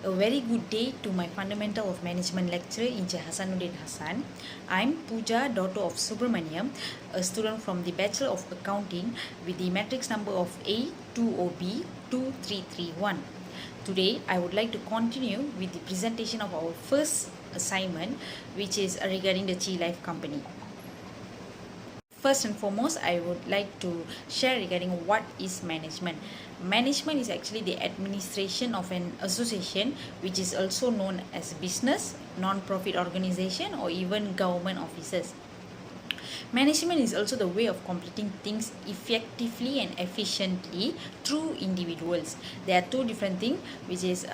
A very good day to my Fundamental of Management lecturer, Encik Hasanuddin Hassan. I'm Pooja, daughter of Subramaniam, a student from the Bachelor of Accounting with the matrix number of A20B2331. Today, I would like to continue with the presentation of our first assignment, which is regarding the Chi Life company. First and foremost, I would like to share regarding what is management. Management is actually the administration of an association, which is also known as business, non-profit organization, or even government offices. Management is also the way of completing things effectively and efficiently through individuals. There are two different things, which is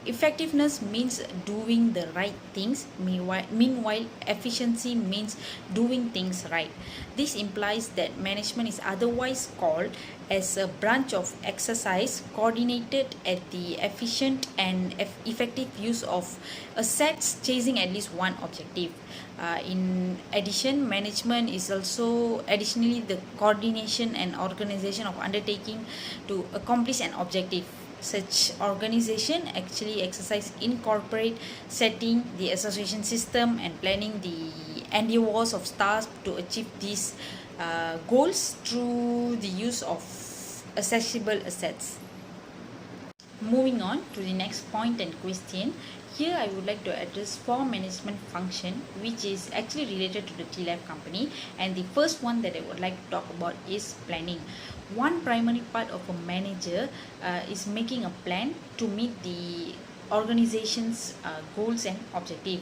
effectiveness means doing the right things, meanwhile efficiency means doing things right. This implies that management is otherwise called as a branch of exercise coordinated at the efficient and effective use of assets chasing at least one objective. In addition, management is also additionally the coordination and organization of undertaking to accomplish an objective. Such organization actually exercise incorporate setting the association system and planning the endeavors of staff to achieve these goals through the use of accessible assets. Moving on to the next point and question. Here I would like to address four management function which is actually related to the Tea Life company, and the first one that I would like to talk about is planning. One primary part of a manager is making a plan to meet the organization's goals and objective.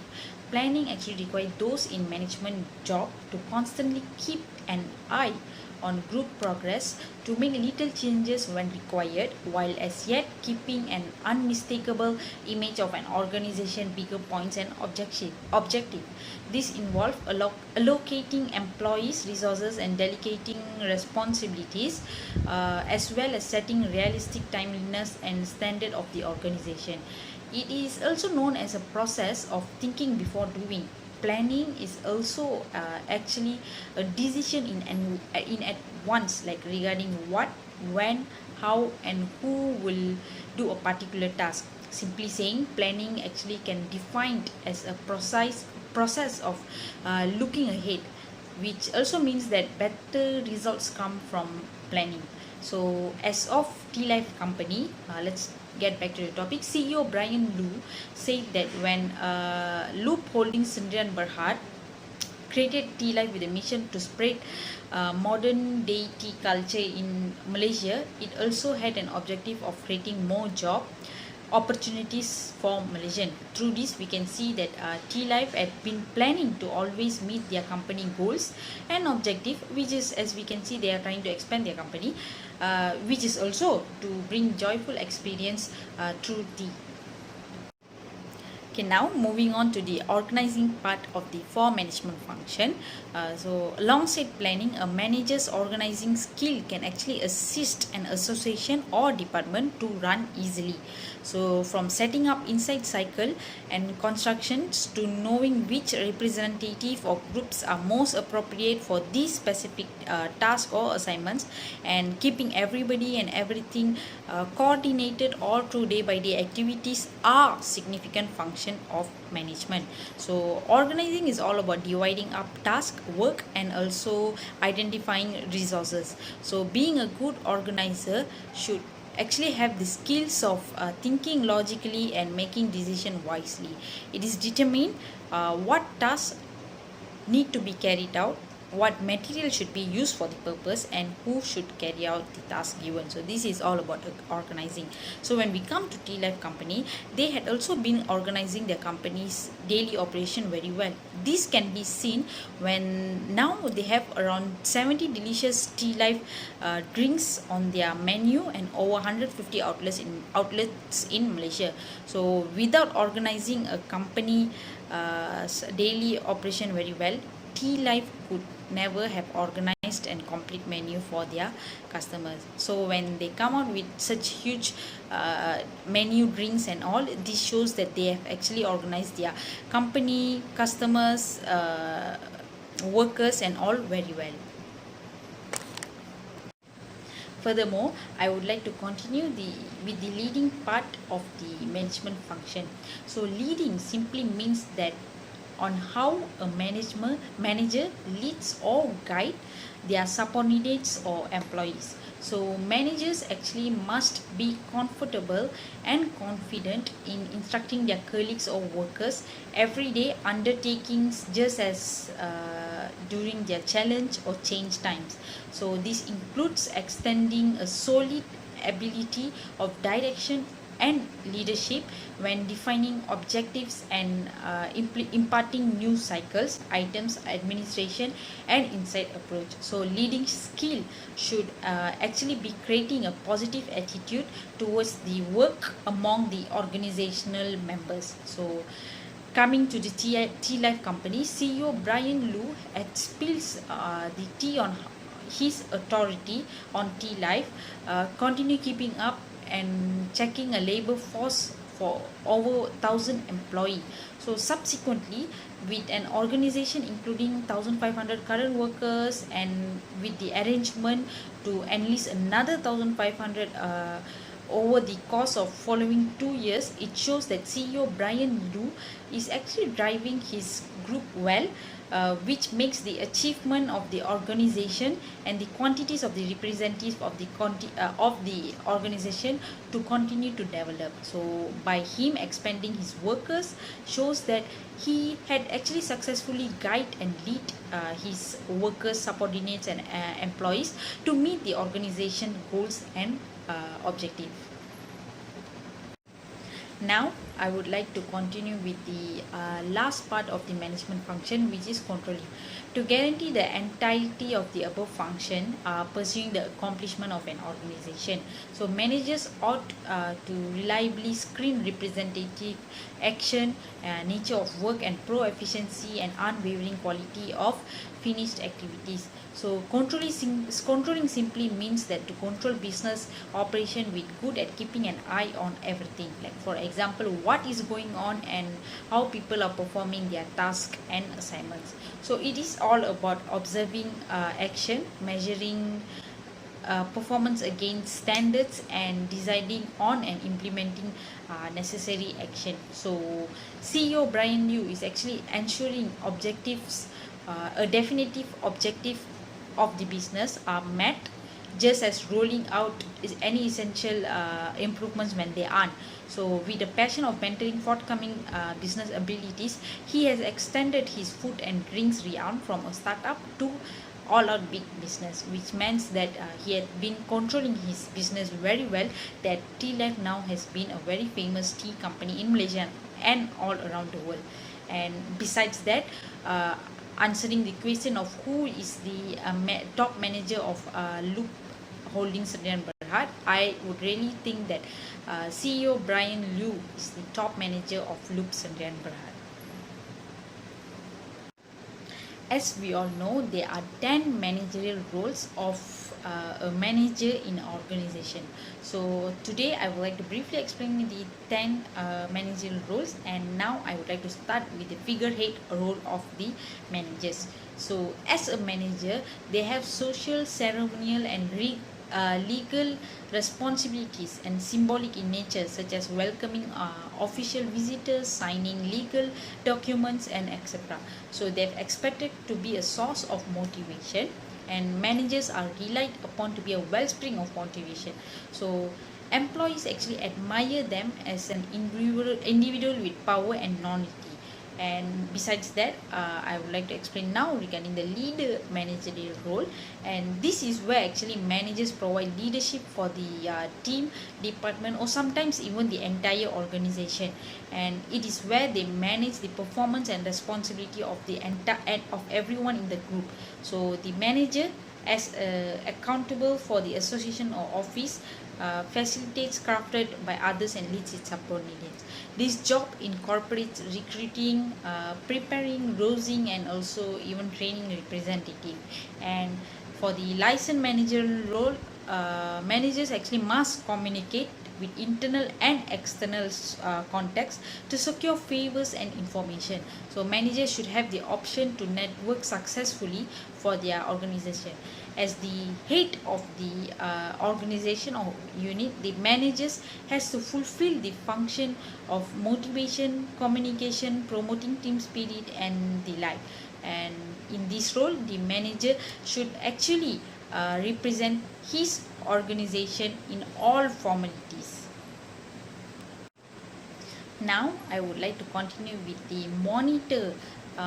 Planning actually requires those in management job to constantly keep an eye on group progress, to make little changes when required, while as yet keeping an unmistakable image of an organization bigger points and objective. This involves allocating employees resources and delegating responsibilities, as well as setting realistic timeliness and standard of the organization. It is also known as a process of thinking before doing. Planning is also actually a decision in at once, like regarding what, when, how, and who will do a particular task. Simply saying, planning actually can defined as a process of looking ahead, which also means that better results come from planning. So as of Tea Life company, let's get back to the topic. CEO Brian Lu said that when Loop Holdings Sendirian Berhad created Tea Life with a mission to spread modern day tea culture in Malaysia, it also had an objective of creating more job opportunities for Malaysian. Through this, we can see that Tea Life had been planning to always meet their company goals and objective, which is, as we can see, they are trying to expand their company, which is also to bring joyful experience through tea. Okay, now moving on to the organizing part of the four management function. So alongside planning, a manager's organizing skill can actually assist an association or department to run easily. So from setting up inside cycle and constructions to knowing which representative or groups are most appropriate for these specific tasks or assignments, and keeping everybody and everything coordinated all through day by day activities are significant function of management. So organizing is all about dividing up task, work, and also identifying resources. So being a good organizer should actually have the skills of thinking logically and making decision wisely. It is determine what tasks need to be carried out, what material should be used for the purpose, and who should carry out the task given. So this is all about organizing. So when we come to Tea Life company, they had also been organizing their company's daily operation very well. This can be seen when now they have around 70 delicious Tea Life drinks on their menu and over 150 outlets in Malaysia. So without organizing a company daily operation very well, Tea Life could never have organized and complete menu for their customers. So when they come out with such huge menu drinks and all, this shows that they have actually organized their company, customers, workers, and all very well. Furthermore, I would like to continue with the leading part of the management function. So leading simply means that on how a manager leads or guide their subordinates or employees. So managers actually must be comfortable and confident in instructing their colleagues or workers everyday undertakings, just as during their challenge or change times. So this includes extending a solid ability of direction and leadership when defining objectives and imparting new cycles, items, administration, and insight approach. So leading skill should actually be creating a positive attitude towards the work among the organizational members. So coming to the Tea Life company, CEO Brian Liu had spills the tea on his authority on Tea Life, continue keeping up and checking a labor force for over 1,000 employee. So subsequently, with an organization including 1,500 current workers and with the arrangement to enlist another 1,500 over the course of following 2 years, it shows that CEO Brian Liu is actually driving his group well, which makes the achievement of the organization and the quantities of the representatives of the organization to continue to develop. So by him expanding his workers shows that he had actually successfully guide and lead his workers, subordinates, and employees to meet the organization goals and objective. Now, I would like to continue with the last part of the management function, which is controlling. To guarantee the entirety of the above function, pursuing the accomplishment of an organization. So, managers ought to reliably screen representative action, nature of work, and pro-efficiency and unwavering quality of finished activities. So controlling simply means that to control business operation with good at keeping an eye on everything. Like for example, what is going on and how people are performing their task and assignments. So it is all about observing action, measuring performance against standards, and deciding on and implementing necessary action. So CEO Brian Liu is actually ensuring objectives, a definitive objective of the business are met, just as rolling out is any essential improvements when they aren't. So with the passion of mentoring forthcoming business abilities, he has extended his food and drinks realm from a startup to all out big business, which means that he had been controlling his business very well, that Tea Life now has been a very famous tea company in Malaysia and all around the world. And besides that, answering the question of who is the top manager of Loop Holdings Sdn Bhd, I would really think that CEO Brian Liu is the top manager of Loop Sdn Bhd. As we all know, there are 10 managerial roles of a manager in an organization. So today I would like to briefly explain the 10 managerial roles, and now I would like to start with the figurehead role of the managers. So as a manager, they have social, ceremonial, and legal responsibilities and symbolic in nature, such as welcoming official visitors, signing legal documents, and etc. So they're expected to be a source of motivation, and managers are relied upon to be a wellspring of motivation. So employees actually admire them as an individual with power and knowledge. And besides that, I would like to explain now regarding the leader managerial role, and this is where actually managers provide leadership for the team, department, or sometimes even the entire organization, and it is where they manage the performance and responsibility of the entire of everyone in the group. So the manager as accountable for the association or office, facilitates crafted by others and leads its subordinates. This job incorporates recruiting, preparing, rosing, and also even training representative. And for the license manager role, managers actually must communicate with internal and external contacts to secure favors and information. So managers should have the option to network successfully for their organization. as the head of the organization or unit, the managers has to fulfill the function of motivation, communication, promoting team spirit and the like. And in this role, the manager should actually represent his organization in all formalities. Now I would like to continue with the monitor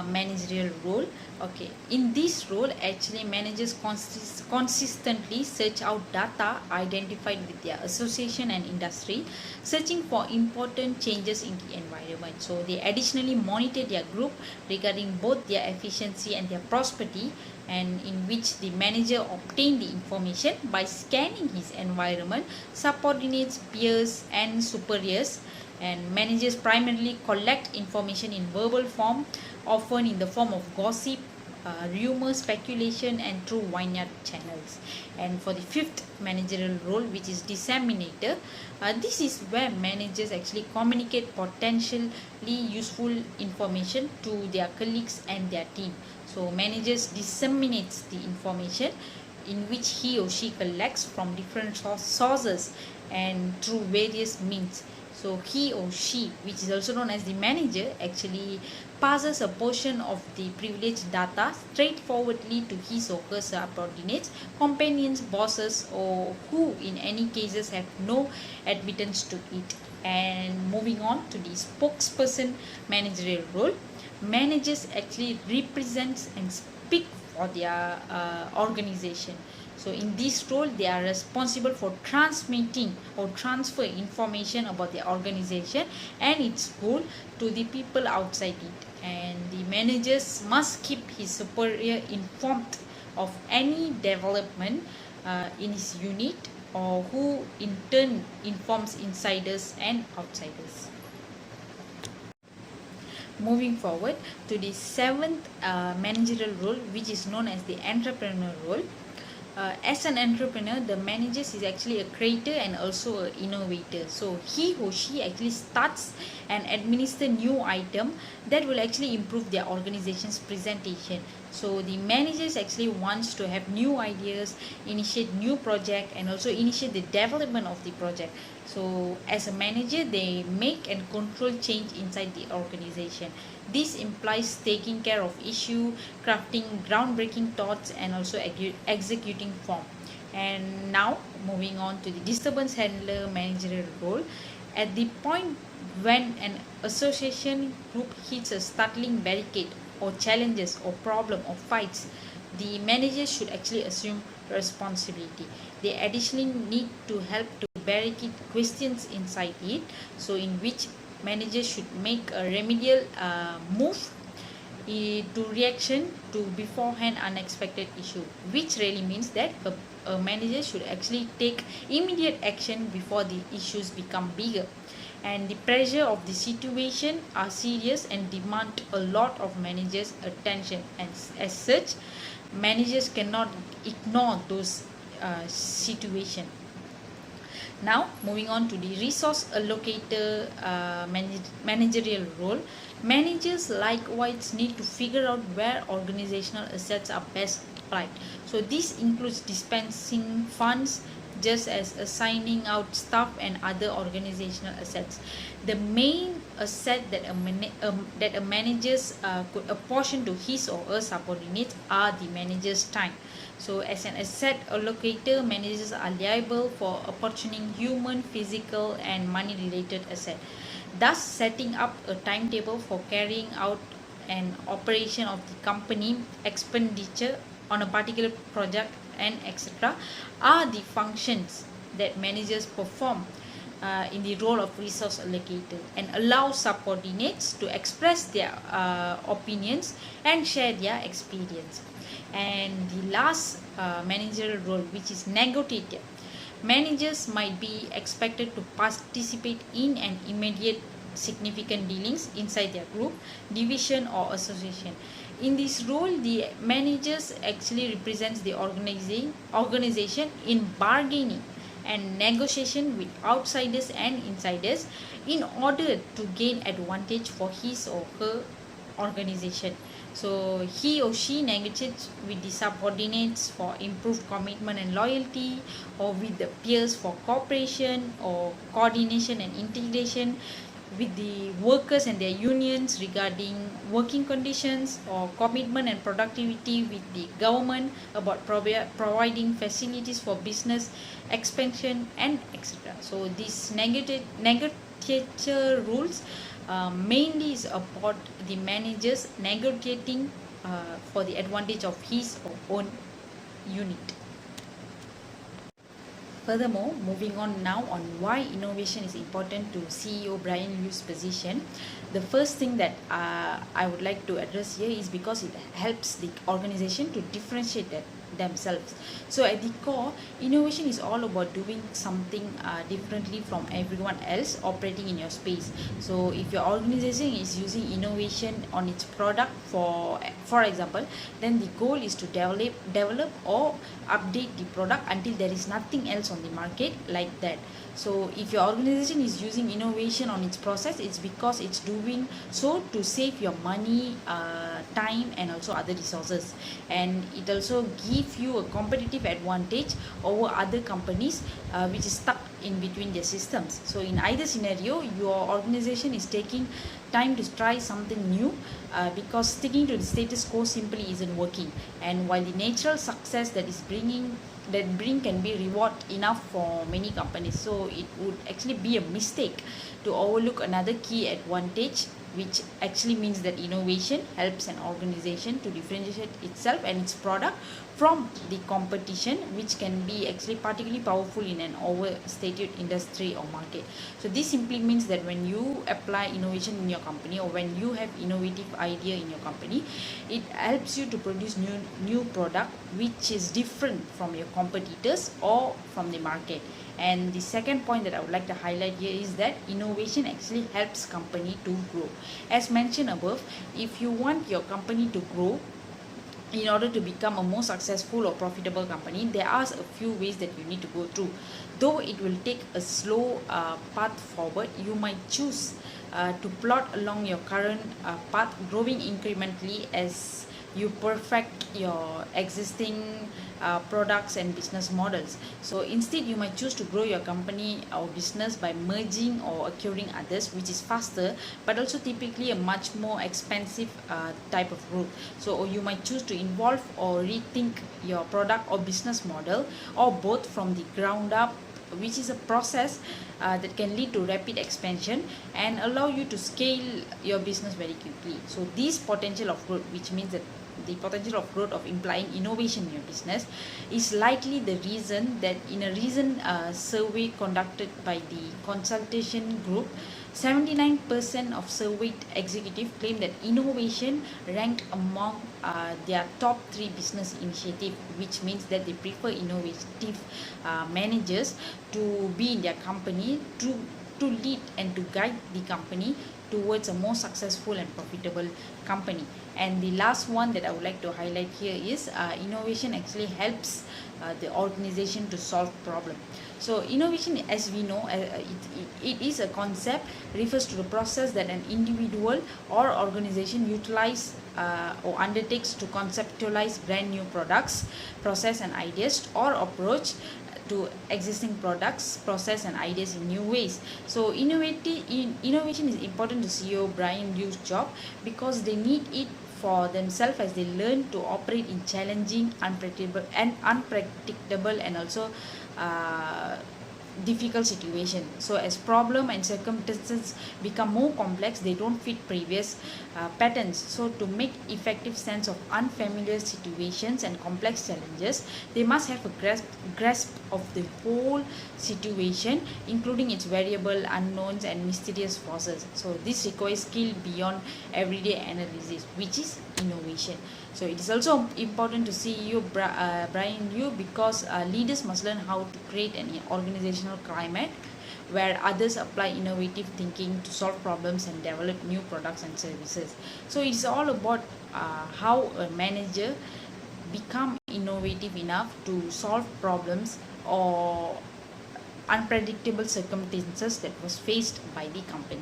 managerial role. Okay, in this role actually managers consistently search out data identified with their association and industry, searching for important changes in the environment. So they additionally monitor their group regarding both their efficiency and their prosperity, and in which the manager obtain the information by scanning his environment, subordinates, peers and superiors. And managers primarily collect information in verbal form, often in the form of gossip, rumor, speculation and through vineyard channels. And for the fifth managerial role, which is disseminator, this is where managers actually communicate potentially useful information to their colleagues and their team. So managers disseminates the information in which he or she collects from different sources and through various means. So he or she, which is also known as the manager, actually passes a portion of the privileged data straightforwardly to his or her subordinates, companions, bosses, or who in any cases have no admittance to it. And moving on to the spokesperson managerial role, managers actually represents and speak for their organization. So in this role, they are responsible for transmitting or transfer information about the organization and its goal to the people outside it. And the managers must keep his superior informed of any development in his unit, or who in turn informs insiders and outsiders. Moving forward to the seventh managerial role, which is known as the entrepreneur role. As an entrepreneur, the manager is actually a creator and also an innovator. So he or she actually starts and administer new item that will actually improve their organization's presentation. So the managers actually wants to have new ideas, initiate new project and also initiate the development of the project. So as a manager, they make and control change inside the organization. This implies taking care of issue, crafting groundbreaking thoughts and also executing form. And now moving on to the disturbance handler managerial role. At the point when an association group hits a startling barricade or challenges or problem or fights, the manager should actually assume responsibility. They additionally need to help to barricade questions inside it, so in which managers should make a remedial move to reaction to beforehand unexpected issue, which really means that a manager should actually take immediate action before the issues become bigger. And the pressure of the situation are serious and demand a lot of managers attention, and as such managers cannot ignore those situation. Now moving on to the resource allocator managerial role. Managers likewise need to figure out where organizational assets are best applied. So this includes dispensing funds, just as assigning out staff and other organizational assets. The main asset that a manager's could apportion to his or her subordinates are the manager's time. So as an asset allocator, managers are liable for apportioning human, physical and money related asset, thus setting up a timetable for carrying out an operation of the company, expenditure on a particular project and etc. are the functions that managers perform in the role of resource allocator, and allow subordinates to express their opinions and share their experience. And the last managerial role, which is negotiator. Managers might be expected to participate in an immediate significant dealings inside their group, division or association. In this role, the managers actually represents the organization in bargaining and negotiation with outsiders and insiders in order to gain advantage for his or her organization. So he or she negotiates with the subordinates for improved commitment and loyalty, or with the peers for cooperation or coordination and integration, with the workers and their unions regarding working conditions, or commitment and productivity with the government about providing facilities for business expansion, and etc. So these negotiator rules mainly is about the managers negotiating for the advantage of his or own unit. Furthermore, moving on now on why innovation is important to CEO Brian Liu's position, the first thing that I would like to address here is because it helps the organization to differentiate themselves. So at the core, innovation is all about doing something differently from everyone else operating in your space. So if your organization is using innovation on its product, for example, then the goal is to develop or update the product until there is nothing else on the market like that. So if your organization is using innovation on its process, it's because it's doing so to save your money, time, and also other resources, and it also give you a competitive advantage over other companies which is stuck in between their systems. So in either scenario, your organization is taking time to try something new because sticking to the status quo simply isn't working. And while the natural success that bring can be reward enough for many companies, so it would actually be a mistake to overlook another key advantage, which actually means that innovation helps an organization to differentiate itself and its product from the competition, which can be actually particularly powerful in an overstated industry or market. So this simply means that when you apply innovation in your company, or when you have innovative idea in your company, it helps you to produce new product which is different from your competitors or from the market. And the second point that I would like to highlight here is that innovation actually helps company to grow. As mentioned above, if you want your company to grow, in order to become a more successful or profitable company, there are a few ways that you need to go through. Though it will take a slow path forward, you might choose to plot along your current path, growing incrementally as you perfect your existing products and business models. So instead, you might choose to grow your company or business by merging or acquiring others, which is faster but also typically a much more expensive type of growth. So you might choose to involve or rethink your product or business model, or both, from the ground up, which is a process that can lead to rapid expansion and allow you to scale your business very quickly. So this potential of growth, which means that the potential of growth of implying innovation in your business, is likely the reason that in a recent survey conducted by the consultation group, 79% of surveyed executives claim that innovation ranked among their top 3 business initiatives, which means that they prefer innovative managers to be in their company to lead and to guide the company towards a more successful and profitable company. And the last one that I would like to highlight here is innovation actually helps the organization to solve problem. So innovation, as we know, it is a concept, refers to the process that an individual or organization utilize or undertakes to conceptualize brand new products, process, and ideas, or approach to existing products, process, and ideas in new ways. So innovation is important to CEO Brian Liu's job because they need it for themselves as they learn to operate in challenging, unpredictable, and also uh, difficult situation. So as problem and circumstances become more complex, they don't fit previous patterns. So to make effective sense of unfamiliar situations and complex challenges, they must have a grasp of the whole situation, including its variable, unknowns, and mysterious forces. So this requires skill beyond everyday analysis, which is innovation. So it is also important to see Brian Liu, because leaders must learn how to create an organizational climate where others apply innovative thinking to solve problems and develop new products and services. So it's all about how a manager become innovative enough to solve problems or unpredictable circumstances that was faced by the company.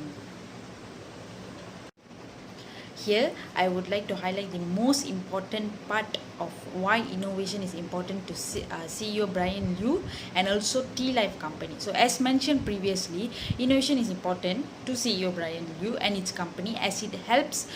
Here, I would like to highlight the most important part of why innovation is important to CEO Brian Liu and also Tea Life Company. So, as mentioned previously, innovation is important to CEO Brian Liu and its company as it helps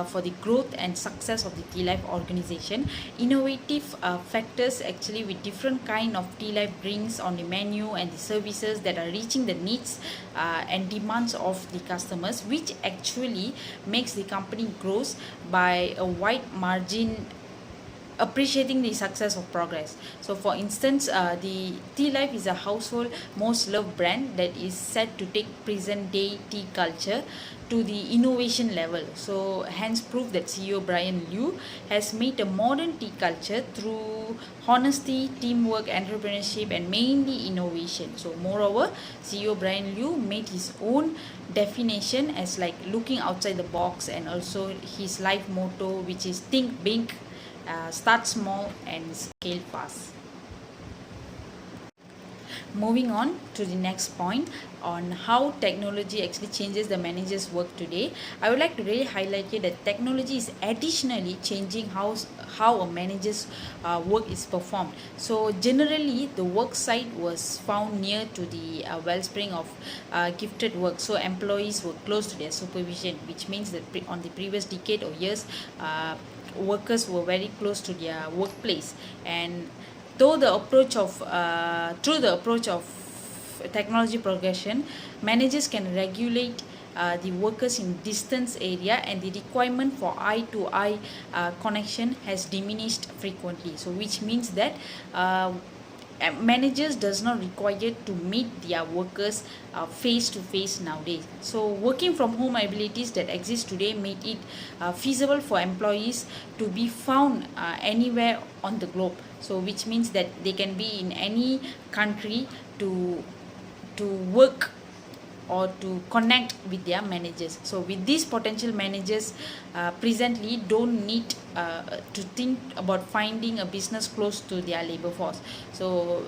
for the growth and success of the Tea Life organization. Innovative factors actually with different kind of Tea Life drinks on the menu and the services that are reaching the needs and demands of the customers, which actually makes the company grows by a wide margin, appreciating the success of progress. So for instance, the Tea Life is a household most loved brand that is set to take present day tea culture to the innovation level. So hence proof that CEO Brian Liu has made a modern tea culture through honesty, teamwork, entrepreneurship, and mainly innovation. So moreover, CEO Brian Liu made his own definition as like looking outside the box, and also his life motto, which is think big, start small, and scale fast. Moving on to the next point on how technology actually changes the manager's work today, I would like to really highlight here that technology is additionally changing how a manager's work is performed. So generally, the work site was found near to the wellspring of gifted work, so employees were close to their supervision, which means that on the previous decade or years, workers were very close to their workplace. And though the approach of through the approach of technology progression, managers can regulate the workers in distance area, and the requirement for eye to eye connection has diminished frequently. So which means that managers does not require to meet their workers face to face nowadays. So working from home abilities that exist today made it feasible for employees to be found anywhere on the globe. So which means that they can be in any country to work or to connect with their managers. So with these potential managers presently don't need to think about finding a business close to their labor force. So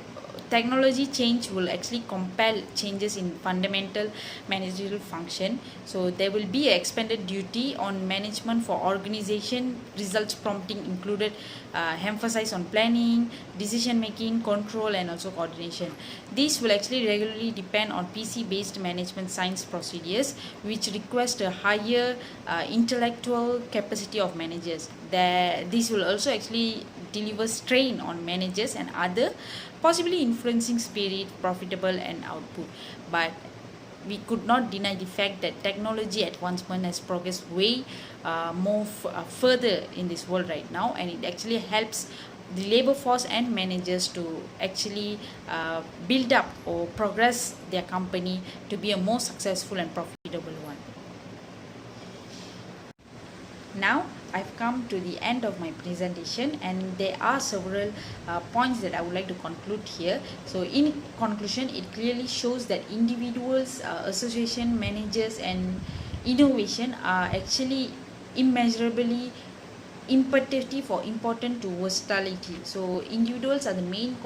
technology change will actually compel changes in fundamental managerial function. So there will be expanded duty on management for organization results prompting included emphasis on planning, decision making, control, and also coordination. These will actually regularly depend on PC based management science procedures, which request a higher intellectual capacity of managers. This will also actually deliver strain on managers and other, possibly influencing spirit, profitable, and output. But we could not deny the fact that technology advancement has progressed way further in this world right now, and it actually helps the labor force and managers to actually build up or progress their company to be a more successful and profitable one. Now I've come to the end of my presentation, and there are several points that I would like to conclude here. So in conclusion, it clearly shows that individuals, association, managers, and innovation are actually immeasurably imperative or important to versatility. So individuals are the main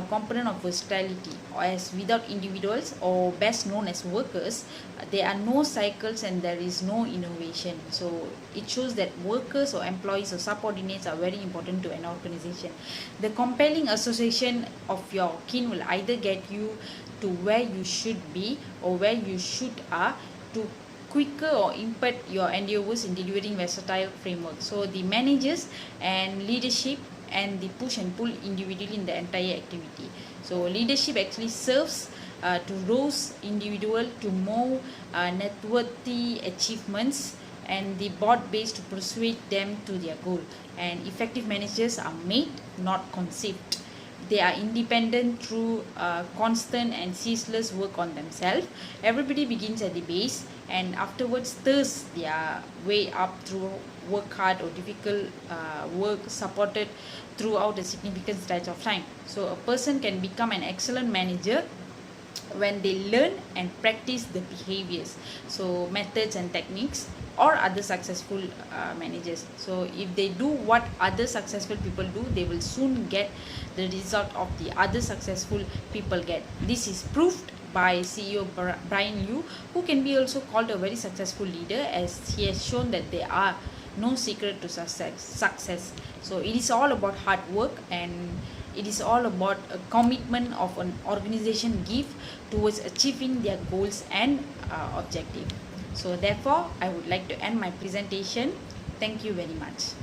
component of versatility, as without individuals, or best known as workers, there are no cycles and there is no innovation. So it shows that workers or employees or subordinates are very important to an organization. The compelling association of your kin will either get you to where you should be or where you should are to quicker or impart your endeavors in delivering versatile framework. So the managers and leadership and the push and pull individually in the entire activity. So leadership actually serves to rouse individual to more noteworthy achievements, and the board base to persuade them to their goal. And effective managers are made, not conceived. They are independent through constant and ceaseless work on themselves. Everybody begins at the base and afterwards thirsts their way up through work hard or difficult work supported throughout a significant stretch of time. So a person can become an excellent manager when they learn and practice the behaviors, so methods and techniques, or other successful managers. So if they do what other successful people do, they will soon get the result of the other successful people get. This is proved by CEO Brian Liu, who can be also called a very successful leader, as he has shown that there are no secret to success. So it is all about hard work, and it is all about a commitment of an organization give towards achieving their goals and objective. So therefore, I would like to end my presentation. Thank you very much.